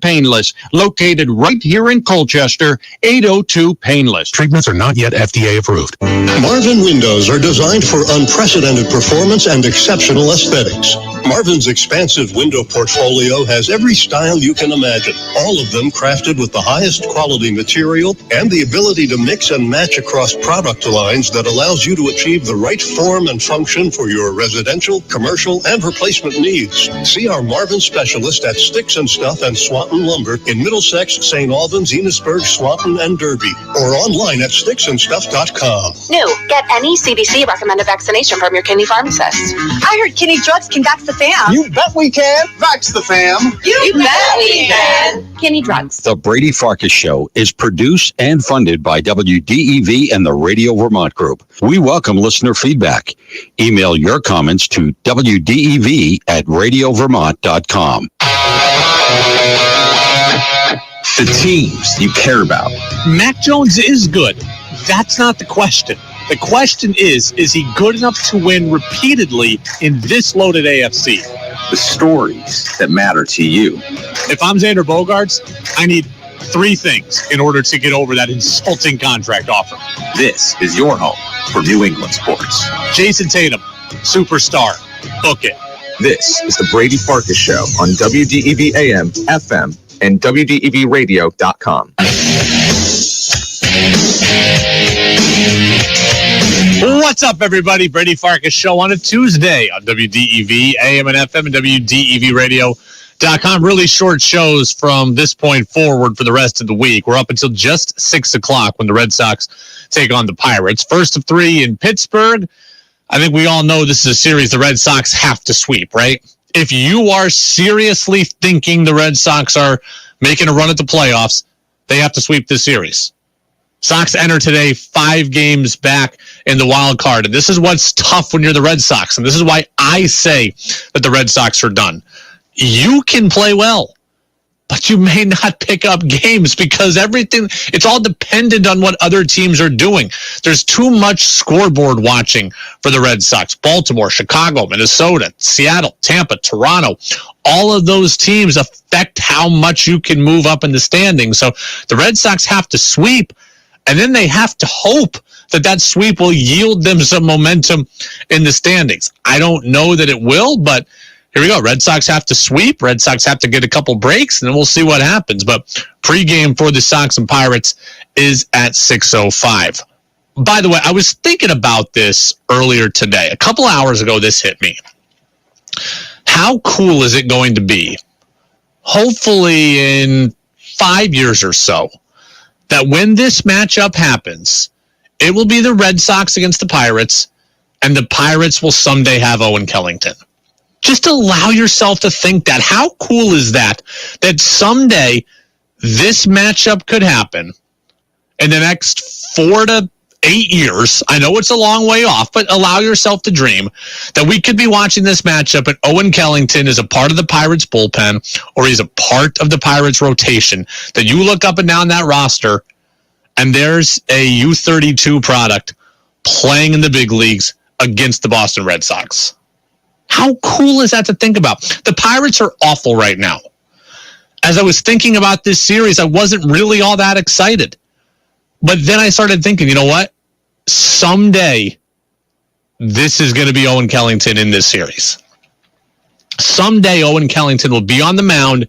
Painless, located right here in Colchester, 802 Painless. Treatments are not yet FDA approved. Marvin windows are designed for unprecedented performance and exceptional aesthetics. Marvin's expansive window portfolio has every style you can imagine, all of them crafted with the highest quality material and the ability to mix and match across product lines that allows you to achieve the right form and function for your residential, commercial, and replacement needs. See our Marvin specialist at Sticks and Stuff and Swanton Lumber in Middlesex, St. Albans, Enosburg, Swanton, and Derby, or online at sticksandstuff.com. New, get any CDC recommended vaccination from your kidney pharmacist. I heard kidney drugs can vax the fam. You bet we can. Vax the fam. You bet we can. Kidney drugs. The Brady Farkas Show is produced and funded by WDEV and the Radio Vermont Group. We welcome listener feedback. Email your comments to wdev@radiovermont.com. The teams you care about. Mac Jones is good. That's not the question. The question is he good enough to win repeatedly in this loaded AFC? The stories that matter to you. If I'm Xander Bogaerts, I need 3 things in order to get over that insulting contract offer. This is your home for New England sports. Jason Tatum, superstar. Book it. This is the Brady Farkas Show on WDEV AM, FM, and WDEVradio.com. What's up, everybody? Brady Farkas Show on a Tuesday on WDEV AM and FM and WDEVradio.com. Really short shows from this point forward for the rest of the week. We're up until just 6 o'clock when the Red Sox take on the Pirates. First of 3 in Pittsburgh. I think we all know this is a series the Red Sox have to sweep, right? If you are seriously thinking the Red Sox are making a run at the playoffs, they have to sweep this series. Sox enter today 5 games back in the wild card. And this is what's tough when you're the Red Sox. And this is why I say that the Red Sox are done. You can play well, but you may not pick up games because it's all dependent on what other teams are doing. There's too much scoreboard watching for the Red Sox. Baltimore, Chicago, Minnesota, Seattle, Tampa, Toronto. All of those teams affect how much you can move up in the standings. So the Red Sox have to sweep, and then they have to hope that sweep will yield them some momentum in the standings. I don't know that it will, but here we go. Red Sox have to sweep. Red Sox have to get a couple breaks, and then we'll see what happens. But pregame for the Sox and Pirates is at 6:05. By the way, I was thinking about this earlier today. A couple hours ago, this hit me. How cool is it going to be, hopefully in 5 years or so, that when this matchup happens, it will be the Red Sox against the Pirates, and the Pirates will someday have Owen Kellington. Just allow yourself to think that. How cool is that someday this matchup could happen in the next 4 to 8 years. I know it's a long way off, but allow yourself to dream that we could be watching this matchup and Owen Kellington is a part of the Pirates bullpen or he's a part of the Pirates rotation, that you look up and down that roster and there's a U32 product playing in the big leagues against the Boston Red Sox. How cool is that to think about? The Pirates are awful right now. As I was thinking about this series, I wasn't really all that excited. But then I started thinking, you know what? Someday, this is going to be Owen Kellington in this series. Someday, Owen Kellington will be on the mound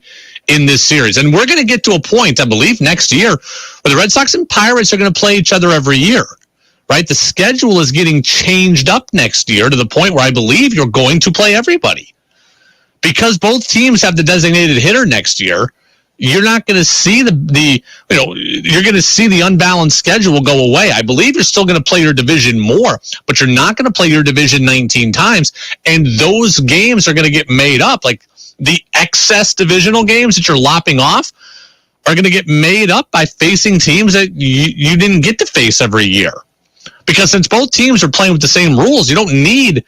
in this series. And we're going to get to a point, I believe, next year where the Red Sox and Pirates are going to play each other every year. Right? The schedule is getting changed up next year to the point where I believe you're going to play everybody. Because both teams have the designated hitter next year, you're not going to see you're going to see the unbalanced schedule go away. I believe you're still going to play your division more, but you're not going to play your division 19 times. And those games are going to get made up. Like the excess divisional games that you're lopping off are going to get made up by facing teams that you didn't get to face every year. Because since both teams are playing with the same rules, you don't need,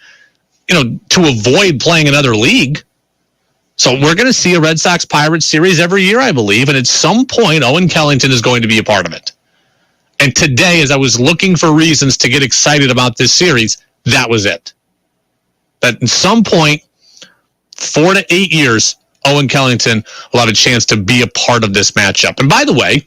to avoid playing another league. So we're going to see a Red Sox-Pirates series every year, I believe, and at some point, Owen Kellington is going to be a part of it. And today, as I was looking for reasons to get excited about this series, that was it. That at some point, 4 to 8 years, Owen Kellington will have a chance to be a part of this matchup. And by the way,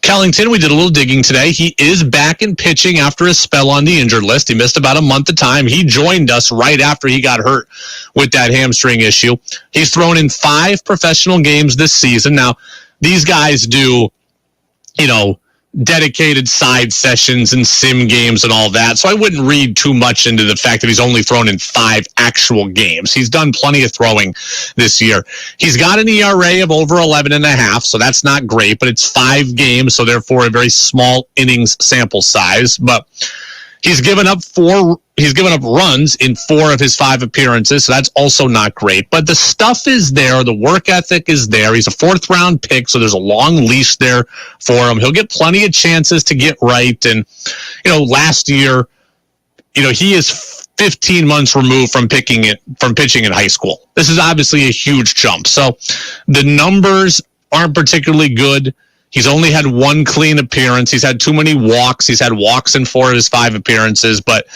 Kellington, we did a little digging today. He is back in pitching after a spell on the injured list. He missed about a month of time. He joined us right after he got hurt with that hamstring issue. He's thrown in 5 professional games this season. Now, these guys do, dedicated side sessions and sim games and all that. So I wouldn't read too much into the fact that he's only thrown in 5 actual games. He's done plenty of throwing this year. He's got an ERA of over 11.5, so that's not great, but it's 5 games, so therefore a very small innings sample size. But he's given up runs in 4 of his 5 appearances, so that's also not great. But the stuff is there. The work ethic is there. He's a 4th-round pick, so there's a long leash there for him. He'll get plenty of chances to get right. And, last year, he is 15 months removed from pitching in high school. This is obviously a huge jump. So the numbers aren't particularly good. He's only had 1 clean appearance. He's had too many walks. He's had walks in 4 of his 5 appearances. But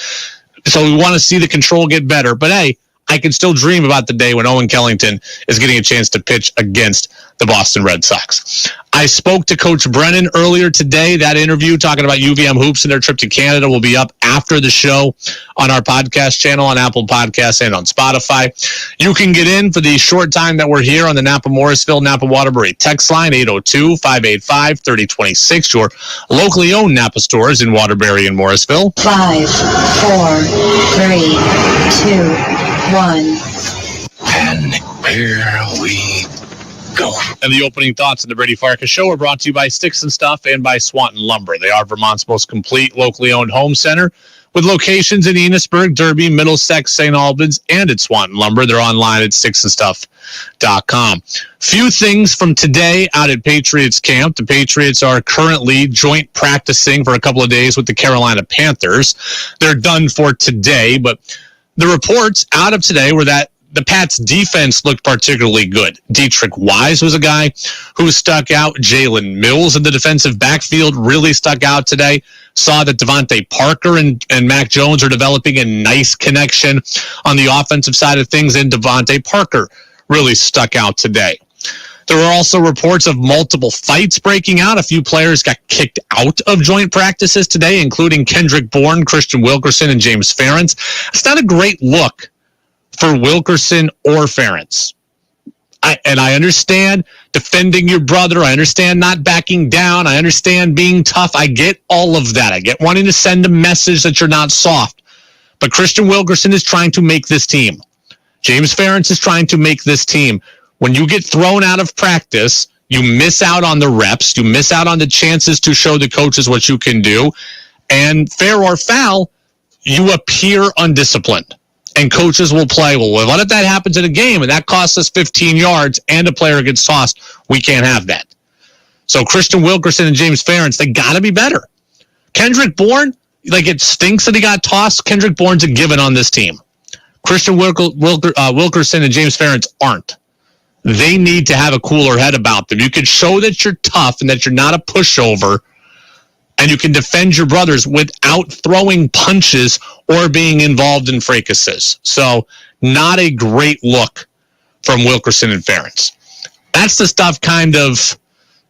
so we want to see the control get better. But hey, I can still dream about the day when Owen Kellington is getting a chance to pitch against the Boston Red Sox. I spoke to Coach Brennan earlier today. That interview talking about UVM Hoops and their trip to Canada will be up after the show on our podcast channel on Apple Podcasts and on Spotify. You can get in for the short time that we're here on the Napa Morrisville, Napa Waterbury text line, 802-585-3026, your locally owned Napa stores in Waterbury and Morrisville. 5, 4, 3, 2, 1. And here we go. And the opening thoughts of the Brady Farkas Show are brought to you by Sticks and Stuff and by Swanton Lumber. They are Vermont's most complete locally owned home center with locations in Enosburg, Derby, Middlesex, St. Albans, and at Swanton Lumber. They're online at sticksandstuff.com. Few things from today out at Patriots camp. The Patriots are currently joint practicing for a couple of days with the Carolina Panthers. They're done for today, but the reports out of today were that the Pats' defense looked particularly good. Dietrich Wise was a guy who stuck out. Jalen Mills in the defensive backfield really stuck out today. Saw that Devontae Parker and Mac Jones are developing a nice connection on the offensive side of things, and Devontae Parker really stuck out today. There were also reports of multiple fights breaking out. A few players got kicked out of joint practices today, including Kendrick Bourne, Christian Wilkerson, and James Ferentz. It's not a great look for Wilkerson or Ferentz. I understand defending your brother. I understand not backing down. I understand being tough. I get all of that. I get wanting to send a message that you're not soft. But Christian Wilkerson is trying to make this team. James Ferentz is trying to make this team. When you get thrown out of practice, you miss out on the reps. You miss out on the chances to show the coaches what you can do. And fair or foul, you appear undisciplined. And coaches will play, well, what if that happens in a game and that costs us 15 yards and a player gets tossed? We can't have that. So Christian Wilkerson and James Ferentz, they got to be better. Kendrick Bourne, it stinks that he got tossed. Kendrick Bourne's a given on this team. Christian Wilkerson and James Ferentz aren't. They need to have a cooler head about them. You can show that you're tough and that you're not a pushover, and you can defend your brothers without throwing punches or being involved in fracases. So not a great look from Wilkerson and Ferentz. That's the stuff kind of,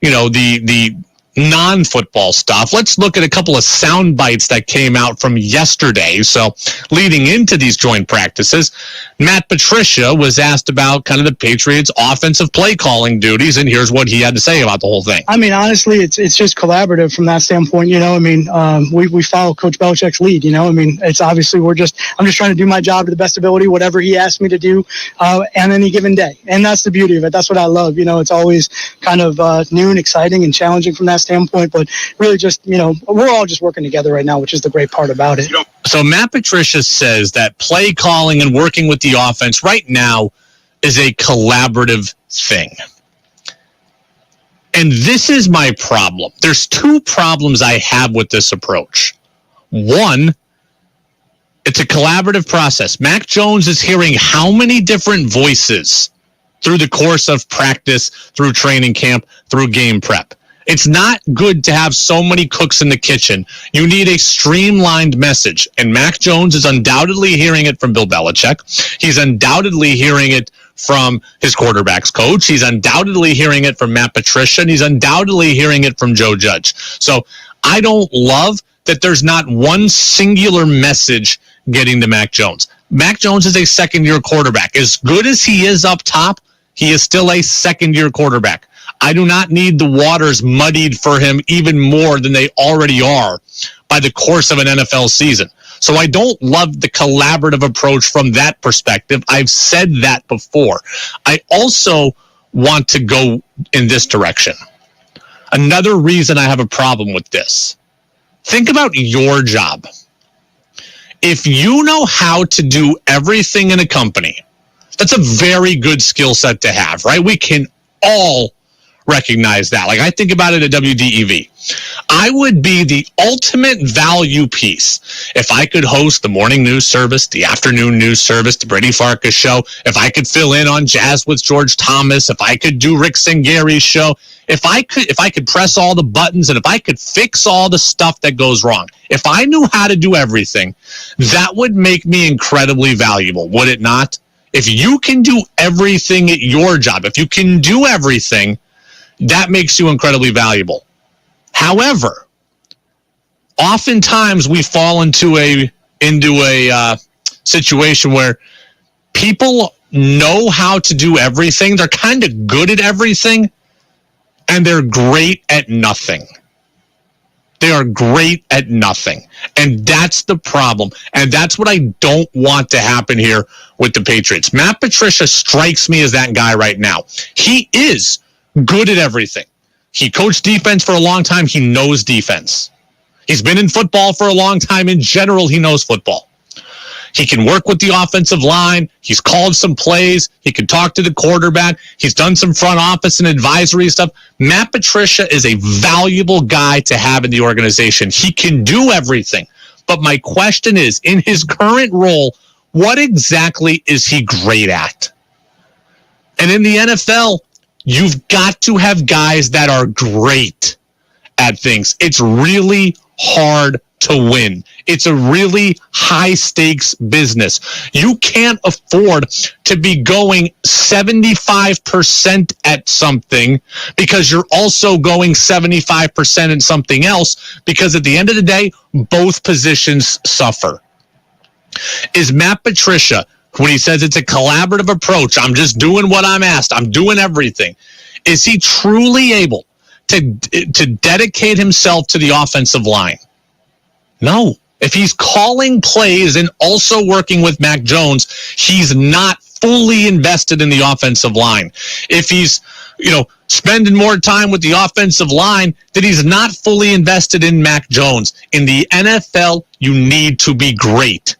the non-football stuff. Let's look at a couple of sound bites that came out from yesterday. So leading into these joint practices, Matt Patricia was asked about kind of the Patriots' offensive play calling duties, and here's what he had to say about the whole thing. I mean, honestly, it's just collaborative from that standpoint. We follow Coach Belichick's lead. It's obviously I'm just trying to do my job to the best ability, whatever he asked me to do on any given day. And that's the beauty of it. That's what I love. It's always kind of new and exciting and challenging from that standpoint, but really just, we're all just working together right now, which is the great part about it. So Matt Patricia says that play calling and working with the offense right now is a collaborative thing. And this is my problem. There's 2 problems I have with this approach. One, it's a collaborative process. Mac Jones is hearing how many different voices through the course of practice, through training camp, through game prep. It's not good to have so many cooks in the kitchen. You need a streamlined message. And Mac Jones is undoubtedly hearing it from Bill Belichick. He's undoubtedly hearing it from his quarterback's coach. He's undoubtedly hearing it from Matt Patricia, and he's undoubtedly hearing it from Joe Judge. So I don't love that there's not one singular message getting to Mac Jones. Mac Jones is a second-year quarterback. As good as he is up top, he is still a second-year quarterback. I do not need the waters muddied for him even more than they already are by the course of an NFL season. So I don't love the collaborative approach from that perspective. I've said that before. I also want to go in this direction. Another reason I have a problem with this. Think about your job. If you know how to do everything in a company, that's a very good skill set to have, right? We can all recognize that. Like I think about it at WDEV. I would be the ultimate value piece if I could host the morning news service, the afternoon news service, the Brady Farkas show, if I could fill in on Jazz with George Thomas, if I could do Rick Singeri's show, if I could press all the buttons and if I could fix all the stuff that goes wrong. If I knew how to do everything, that would make me incredibly valuable, would it not? If you can do everything at your job, if you can do everything, that makes you incredibly valuable. However, oftentimes we fall into a situation where people know how to do everything. They're kind of good at everything, and they're great at nothing. They are great at nothing. And that's the problem. And that's what I don't want to happen here with the Patriots. Matt Patricia strikes me as that guy right now. He is good at everything. He coached defense for a long time. He knows defense. He's been in football for a long time. In general, he knows football. He can work with the offensive line. He's called some plays. He can talk to the quarterback. He's done some front office and advisory stuff. Matt Patricia is a valuable guy to have in the organization. He can do everything. But my question is, in his current role, what exactly is he great at? And in the NFL, you've got to have guys that are great at things. It's really hard to win. It's a really high-stakes business. You can't afford to be going 75% at something because you're also going 75% in something else, because at the end of the day, both positions suffer. Is Matt Patricia, when he says it's a collaborative approach, I'm just doing what I'm asked, I'm doing everything, is he truly able to dedicate himself to the offensive line? No. If he's calling plays and also working with Mac Jones, he's not fully invested in the offensive line. If he's, spending more time with the offensive line, then he's not fully invested in Mac Jones. In the NFL, you need to be great.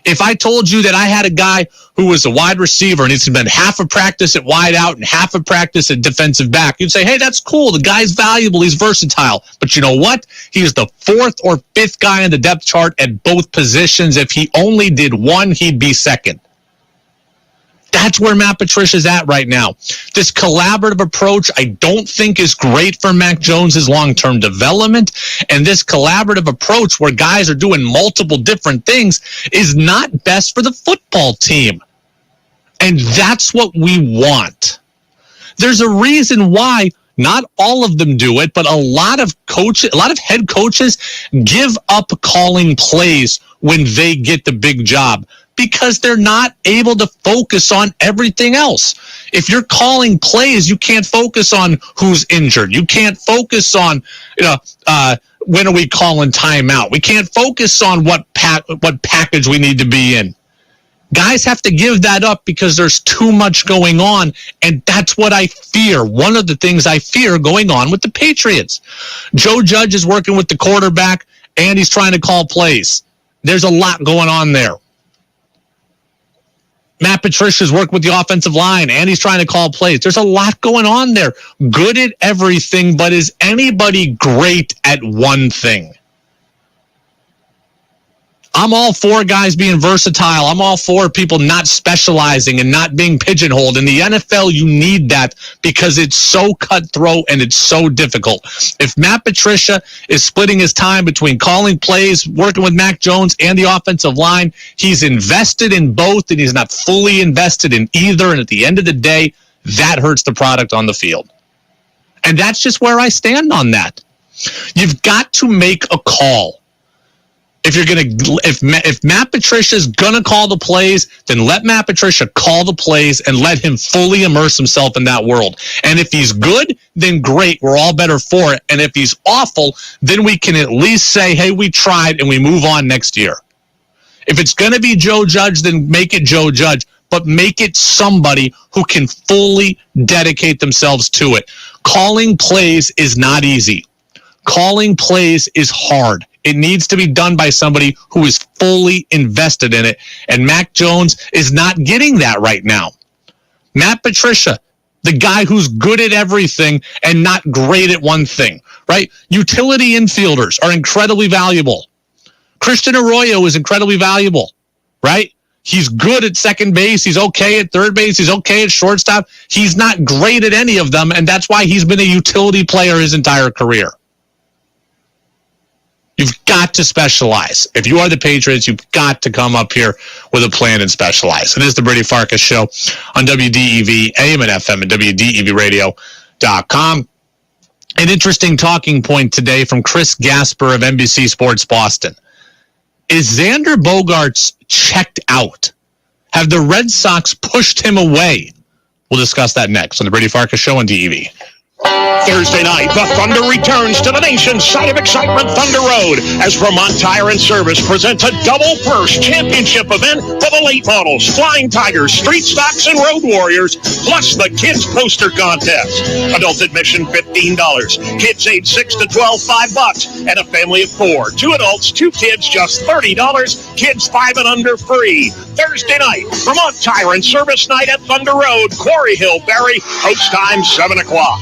If I told you that I had a guy who was a wide receiver and he's been half a practice at wide out and half a practice at defensive back, you'd say, hey, that's cool. The guy's valuable. He's versatile. But you know what? He's the fourth or fifth guy on the depth chart at both positions. If he only did one, he'd be second. That's where Matt Patricia's at right now. This collaborative approach, I don't think is great for Mac Jones' long-term development. And this collaborative approach where guys are doing multiple different things is not best for the football team. And that's what we want. There's a reason why not all of them do it, but a lot of head coaches give up calling plays when they get the big job, because they're not able to focus on everything else. If you're calling plays, you can't focus on who's injured. You can't focus on, when are we calling timeout? We can't focus on what package we need to be in. Guys have to give that up because there's too much going on, and that's what I fear. One of the things I fear going on with the Patriots. Joe Judge is working with the quarterback, and he's trying to call plays. There's a lot going on there. Matt Patricia's worked with the offensive line, and he's trying to call plays. There's a lot going on there. Good at everything, but is anybody great at one thing? I'm all for guys being versatile. I'm all for people not specializing and not being pigeonholed. In the NFL, you need that because it's so cutthroat and it's so difficult. If Matt Patricia is splitting his time between calling plays, working with Mac Jones, and the offensive line, he's invested in both and he's not fully invested in either. And at the end of the day, that hurts the product on the field. And that's just where I stand on that. You've got to make a call. If Matt Patricia's gonna call the plays, then let Matt Patricia call the plays and let him fully immerse himself in that world. And if he's good, then great, we're all better for it. And if he's awful, then we can at least say, hey, we tried, and we move on next year. If it's gonna be Joe Judge, then make it Joe Judge, but make it somebody who can fully dedicate themselves to it. Calling plays is not easy. Calling plays is hard. It needs to be done by somebody who is fully invested in it. And Mac Jones is not getting that right now. Matt Patricia, the guy who's good at everything and not great at one thing, right? Utility infielders are incredibly valuable. Christian Arroyo is incredibly valuable, right? He's good at second base. He's okay at third base. He's okay at shortstop. He's not great at any of them, and that's why he's been a utility player his entire career. You've got to specialize. If you are the Patriots, you've got to come up here with a plan and specialize. It is the Brady Farkas Show on WDEV, AM and FM, and WDEVradio.com. An interesting talking point today from Chris Gasper of NBC Sports Boston. Is Xander Bogaerts checked out? Have the Red Sox pushed him away? We'll discuss that next on the Brady Farkas Show on DEV. Thursday night, the Thunder returns to the nation's site of excitement, Thunder Road, as Vermont Tire and Service presents a double first championship event for the late models, Flying Tigers, Street Stocks, and Road Warriors, plus the kids poster contest. Adult admission $15, kids age 6 to 12 $5, and a family of 4. 2 adults, 2 kids, just $30. Kids 5 and under free. Thursday night, Vermont Tire and Service night at Thunder Road, Quarry Hill, Barrie. Host time 7 o'clock.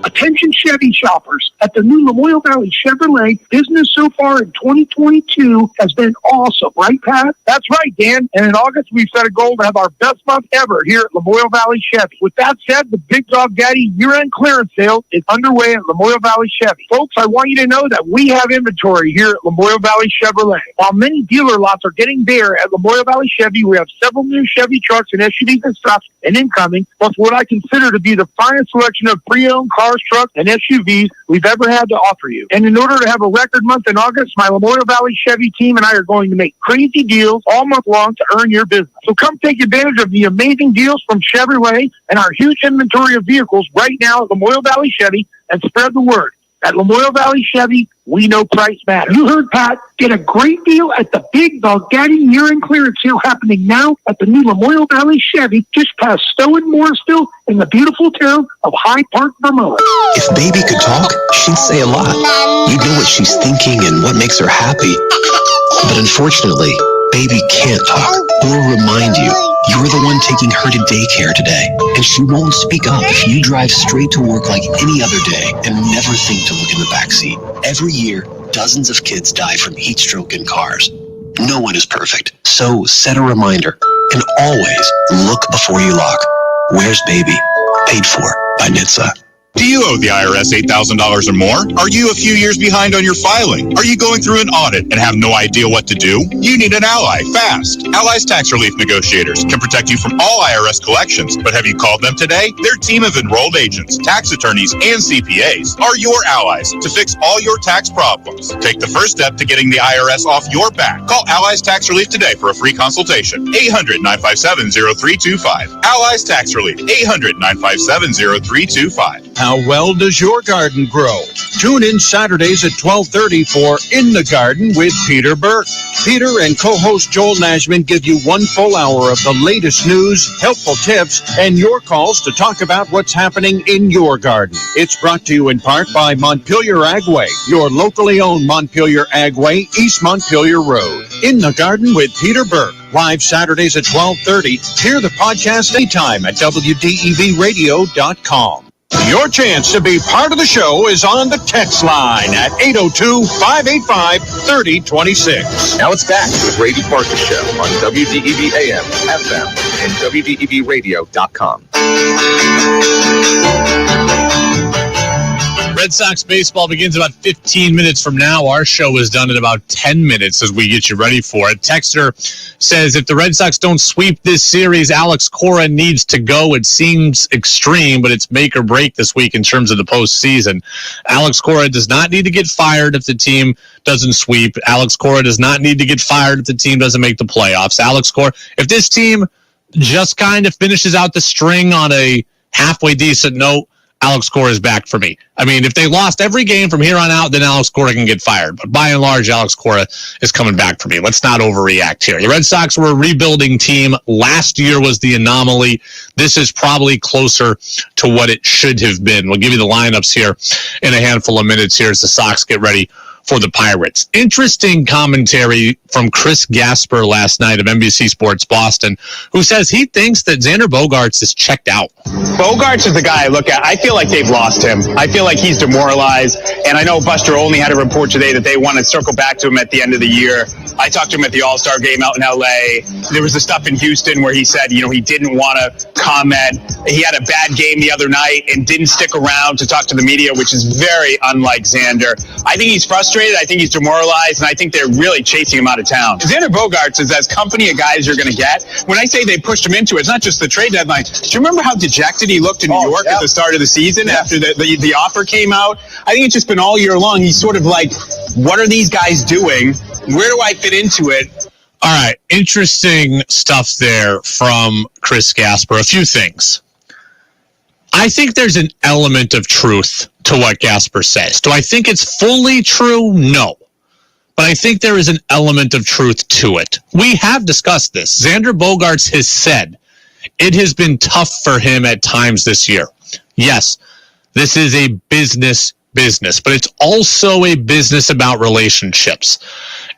Attention Chevy shoppers. At the new Lamoille Valley Chevrolet, business so far in 2022 has been awesome, right, Pat? That's right, Dan. And in August, we've set a goal to have our best month ever here at Lamoille Valley Chevy. With that said, the Big Dog Daddy year-end clearance sale is underway at Lamoille Valley Chevy. Folks, I want you to know that we have inventory here at Lamoille Valley Chevrolet. While many dealer lots are getting bare at Lamoille Valley Chevy, we have several new Chevy trucks and SUVs in stock and incoming, plus what I consider to be the finest selection of pre-owned cars, trucks, and SUVs we've ever had to offer you. And in order to have a record month in August, my Lamoille Valley Chevy team and I are going to make crazy deals all month long to earn your business. So come take advantage of the amazing deals from Chevrolet and our huge inventory of vehicles right now at Lamoille Valley Chevy and spread the word. At Lamoille Valley Chevy, we know price matters. You heard Pat. Get a great deal at the Big Dog Daddy year-end clearance sale happening now at the new Lamoille Valley Chevy just past Stowe and Morrisville in the beautiful town of Hyde Park, Vermont. If Baby could talk, she'd say a lot. You'd know what she's thinking and what makes her happy. But unfortunately, Baby can't talk or remind you. You're the one taking her to daycare today, and she won't speak up if you drive straight to work like any other day and never think to look in the backseat. Every year, dozens of kids die from heat stroke in cars. No one is perfect, so set a reminder and always look before you lock. Where's Baby? Paid for by NHTSA. Do you owe the IRS $8,000 or more? Are you a few years behind on your filing? Are you going through an audit and have no idea what to do? You need an ally, fast. Ally's Tax Relief Negotiators can protect you from all IRS collections, but have you called them today? Their team of enrolled agents, tax attorneys, and CPAs are your allies to fix all your tax problems. Take the first step to getting the IRS off your back. Call Ally's Tax Relief today for a free consultation. 800-957-0325. Ally's Tax Relief. 800-957-0325. How well does your garden grow? Tune in Saturdays at 12:30 for In the Garden with Peter Burke. Peter and co-host Joel Nashman give you 1 full hour of the latest news, helpful tips, and your calls to talk about what's happening in your garden. It's brought to you in part by Montpelier Agway, your locally owned Montpelier Agway, East Montpelier Road. In the Garden with Peter Burke. Live Saturdays at 12:30. Hear the podcast anytime at WDEVradio.com. Your chance to be part of the show is on the text line at 802-585-3026. Now it's back to the Brady Farkas Show on WDEV AM, FM, and WDEVradio.com. Red Sox baseball begins about 15 minutes from now. Our show is done in about 10 minutes as we get you ready for it. Texter says if the Red Sox don't sweep this series, Alex Cora needs to go. It seems extreme, but it's make or break this week in terms of the postseason. Alex Cora does not need to get fired if the team doesn't sweep. Alex Cora does not need to get fired if the team doesn't make the playoffs. Alex Cora, if this team just kind of finishes out the string on a halfway decent note, Alex Cora is back for me. I mean, if they lost every game from here on out, then Alex Cora can get fired. But by and large, Alex Cora is coming back for me. Let's not overreact here. The Red Sox were a rebuilding team. Last year was the anomaly. This is probably closer to what it should have been. We'll give you the lineups here in a handful of minutes here as the Sox get ready for the Pirates. Interesting commentary from Chris Gasper last night of NBC Sports Boston, who says he thinks that Xander Bogaerts is checked out. Bogaerts is the guy I look at. I feel like they've lost him. I feel like he's demoralized. And I know Buster Olney had a report today that they want to circle back to him at the end of the year. I talked to him at the All-Star game out in L.A. There was the stuff in Houston where he said, he didn't want to comment. He had a bad game the other night and didn't stick around to talk to the media, which is very unlike Xander. I think he's frustrated. I think he's demoralized, and I think they're really chasing him out of town. Xander Bogaerts is as company of guys you're going to get. When I say they pushed him into it, it's not just the trade deadline. Do you remember how dejected he looked in New York at the start of the season after the offer came out? I think it's just been all year long. He's sort of like, what are these guys doing? Where do I fit into it? All right, interesting stuff there from Chris Gasper. A few things. I think there's an element of truth to what Gasper says. Do I think it's fully true? No. But I think there is an element of truth to it. We have discussed this. Xander Bogaerts has said it has been tough for him at times this year. Yes, this is a business, but it's also a business about relationships.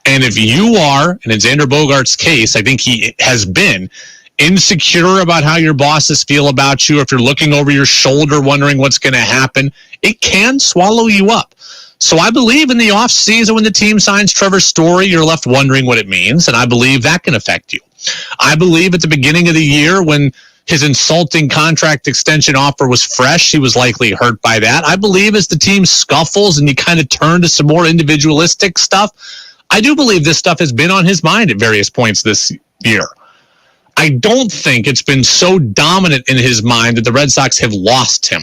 And if you are, and in Xander Bogaerts' case, I think he has been, insecure about how your bosses feel about you, if you're looking over your shoulder wondering what's going to happen, it can swallow you up. So I believe in the offseason when the team signs Trevor Story, you're left wondering what it means, and I believe that can affect you. I believe at the beginning of the year when his insulting contract extension offer was fresh, he was likely hurt by that. I believe as the team scuffles and you kind of turn to some more individualistic stuff, I do believe this stuff has been on his mind at various points this year. I don't think it's been so dominant in his mind that the Red Sox have lost him.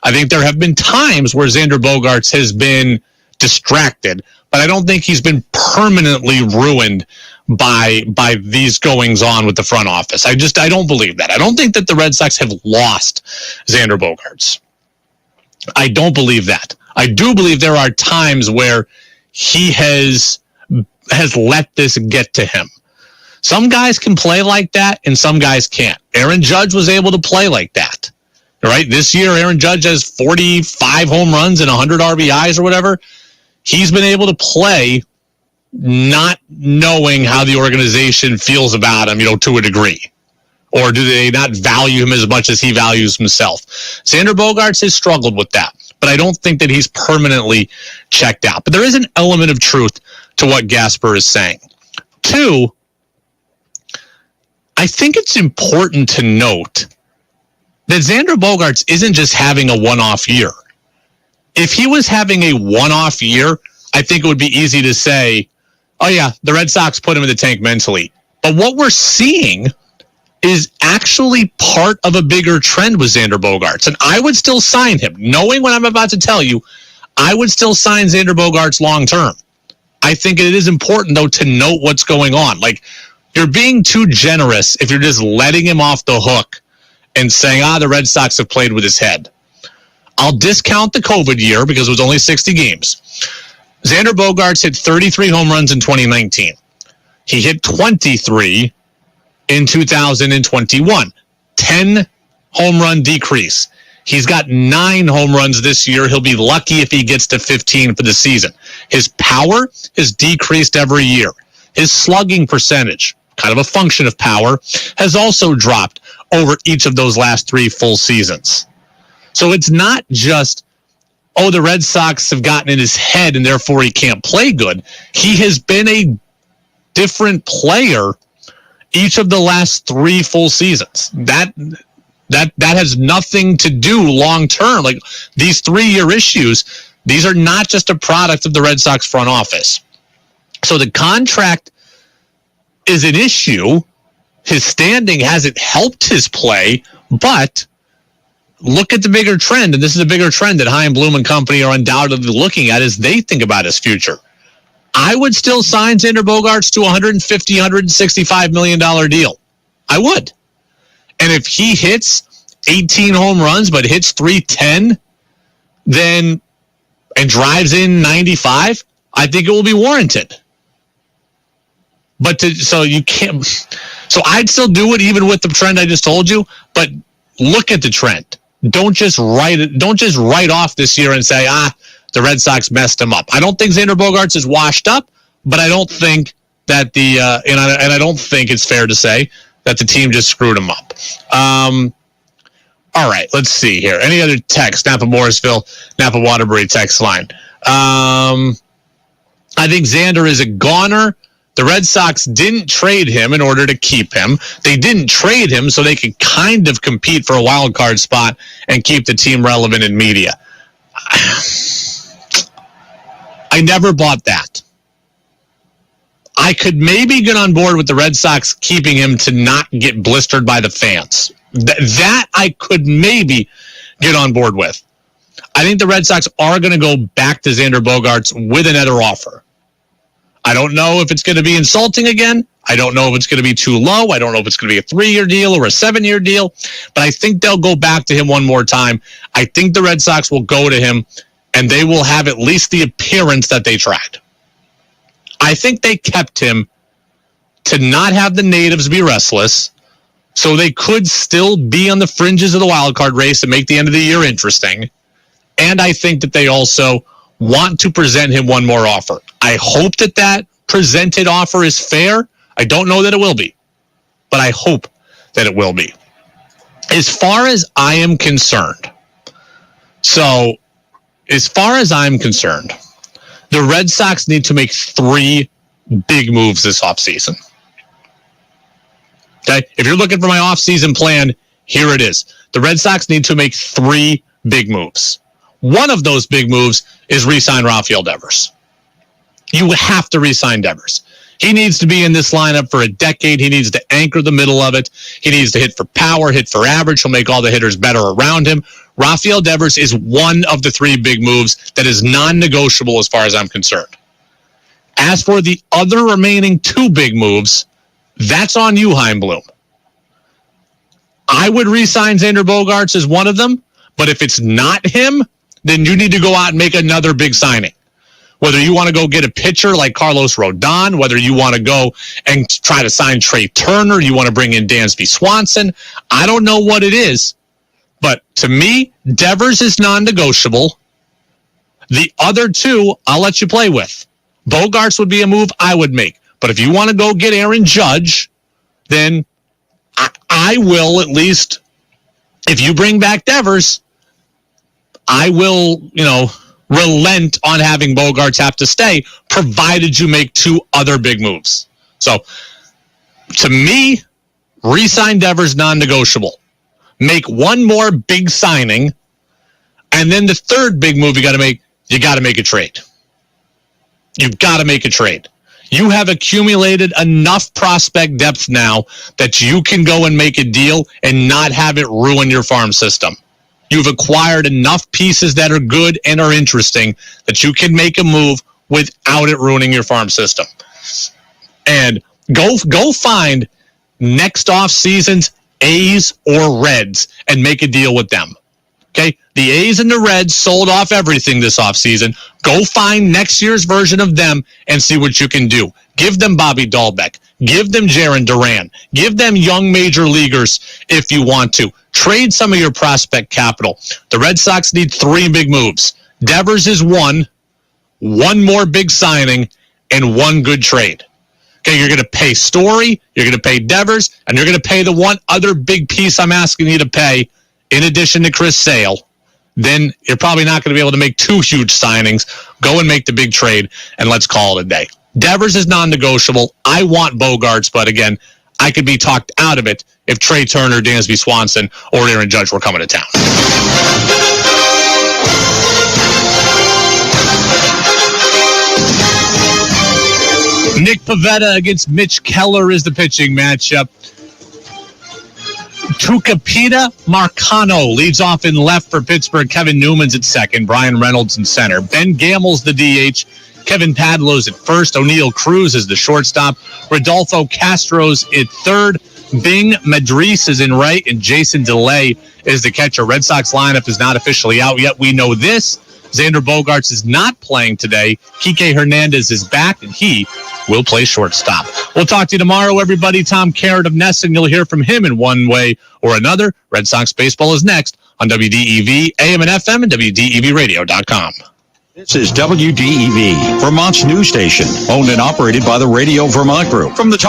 I think there have been times where Xander Bogaerts has been distracted, but I don't think he's been permanently ruined by these goings on with the front office. I don't believe that. I don't think that the Red Sox have lost Xander Bogaerts. I don't believe that. I do believe there are times where he has let this get to him. Some guys can play like that, and some guys can't. Aaron Judge was able to play like that. Right? This year, Aaron Judge has 45 home runs and 100 RBIs or whatever. He's been able to play not knowing how the organization feels about him, to a degree. Or do they not value him as much as he values himself? Xander Bogaerts has struggled with that, but I don't think that he's permanently checked out. But there is an element of truth to what Gasper is saying. Two, I think it's important to note that Xander Bogaerts isn't just having a one-off year. If he was having a one-off year, I think it would be easy to say, oh yeah, the Red Sox put him in the tank mentally. But what we're seeing is actually part of a bigger trend with Xander Bogaerts. And I would still sign him. Knowing what I'm about to tell you, I would still sign Xander Bogaerts long-term. I think it is important, though, to note what's going on. Like, you're being too generous if you're just letting him off the hook and saying, the Red Sox have played with his head. I'll discount the COVID year because it was only 60 games. Xander Bogaerts hit 33 home runs in 2019. He hit 23 in 2021. 10 home run decrease. He's got 9 home runs this year. He'll be lucky if he gets to 15 for the season. His power has decreased every year. His slugging percentage, kind of a function of power, has also dropped over each of those last 3 full seasons. So it's not just, the Red Sox have gotten in his head and therefore he can't play good. He has been a different player each of the last 3 full seasons. That has nothing to do long term. Like these 3-year issues, these are not just a product of the Red Sox front office. So the contract is an issue. His standing hasn't helped his play, but look at the bigger trend, and this is a bigger trend that Chaim Bloom and company are undoubtedly looking at as they think about his future. I would still sign Xander Bogaerts to a $150, $165 million deal. I would. And if he hits 18 home runs but hits 310 and drives in 95, I think it will be warranted. But you can't. So I'd still do it even with the trend I just told you, but look at the trend. Don't just write off this year and say, the Red Sox messed him up. I don't think Xander Bogaerts is washed up, but I don't think that and I don't think it's fair to say that the team just screwed him up. All right, let's see here. Any other text? Napa Morrisville, Napa Waterbury text line. I think Xander is a goner. The Red Sox didn't trade him in order to keep him. They didn't trade him so they could kind of compete for a wild card spot and keep the team relevant in media. I never bought that. I could maybe get on board with the Red Sox keeping him to not get blistered by the fans. That I could maybe get on board with. I think the Red Sox are going to go back to Xander Bogaerts with another offer. I don't know if it's going to be insulting again. I don't know if it's going to be too low. I don't know if it's going to be a 3-year deal or a 7-year deal. But I think they'll go back to him one more time. I think the Red Sox will go to him, and they will have at least the appearance that they tried. I think they kept him to not have the natives be restless, so they could still be on the fringes of the wild card race and make the end of the year interesting. And I think that they also want to present him one more offer. I hope that presented offer is fair. I don't know that it will be, but I hope that it will be. As far as I am concerned, the Red Sox need to make 3 big moves this offseason. Okay? If you're looking for my offseason plan, here it is. The Red Sox need to make 3 big moves. One of those big moves is re-sign Rafael Devers. You have to re-sign Devers. He needs to be in this lineup for a decade. He needs to anchor the middle of it. He needs to hit for power, hit for average. He'll make all the hitters better around him. Rafael Devers is one of the 3 big moves that is non-negotiable as far as I'm concerned. As for the other remaining 2 big moves, that's on you, Chaim Bloom. I would re-sign Xander Bogaerts as one of them, but if it's not him, then you need to go out and make another big signing. Whether you want to go get a pitcher like Carlos Rodon, whether you want to go and try to sign Trey Turner, you want to bring in Dansby Swanson, I don't know what it is. But to me, Devers is non-negotiable. The other 2, I'll let you play with. Bogaerts would be a move I would make. But if you want to go get Aaron Judge, then I will at least, if you bring back Devers, I will, relent on having Bogaerts have to stay, provided you make 2 other big moves. So, to me, re-sign Devers non-negotiable. Make one more big signing, and then the 3rd big move you got to make a trade. You've got to make a trade. You have accumulated enough prospect depth now that you can go and make a deal and not have it ruin your farm system. You've acquired enough pieces that are good and are interesting that you can make a move without it ruining your farm system. And go find next off season's A's or Reds and make a deal with them. Okay? The A's and the Reds sold off everything this offseason. Go find next year's version of them and see what you can do. Give them Bobby Dahlbeck. Give them Jarren Duran. Give them young major leaguers if you want to. Trade some of your prospect capital. The Red Sox need 3 big moves. Devers is one more big signing, and 1 good trade. Okay, you're going to pay Story, you're going to pay Devers, and you're going to pay the one other big piece I'm asking you to pay, in addition to Chris Sale, then you're probably not going to be able to make two huge signings. Go and make the big trade, and let's call it a day. Devers is non-negotiable. I want Bogaerts, but again, I could be talked out of it if Trey Turner, Dansby Swanson, or Aaron Judge were coming to town. Nick Pivetta against Mitch Keller is the pitching matchup. Tucupita Marcano leads off in left for Pittsburgh. Kevin Newman's at second. Brian Reynolds in center. Ben Gamel's the DH. Kevin Padlow's at first. O'Neal Cruz is the shortstop. Rodolfo Castro's at third. Bing Madris is in right. And Jason DeLay is the catcher. Red Sox lineup is not officially out yet. We know this. Xander Bogaerts is not playing today. Kike Hernandez is back, and he will play shortstop. We'll talk to you tomorrow, everybody. Tom Carrot of Nesson. You'll hear from him in one way or another. Red Sox baseball is next on WDEV, AM and FM, and WDEVradio.com. This is WDEV, Vermont's news station, owned and operated by the Radio Vermont Group. From the top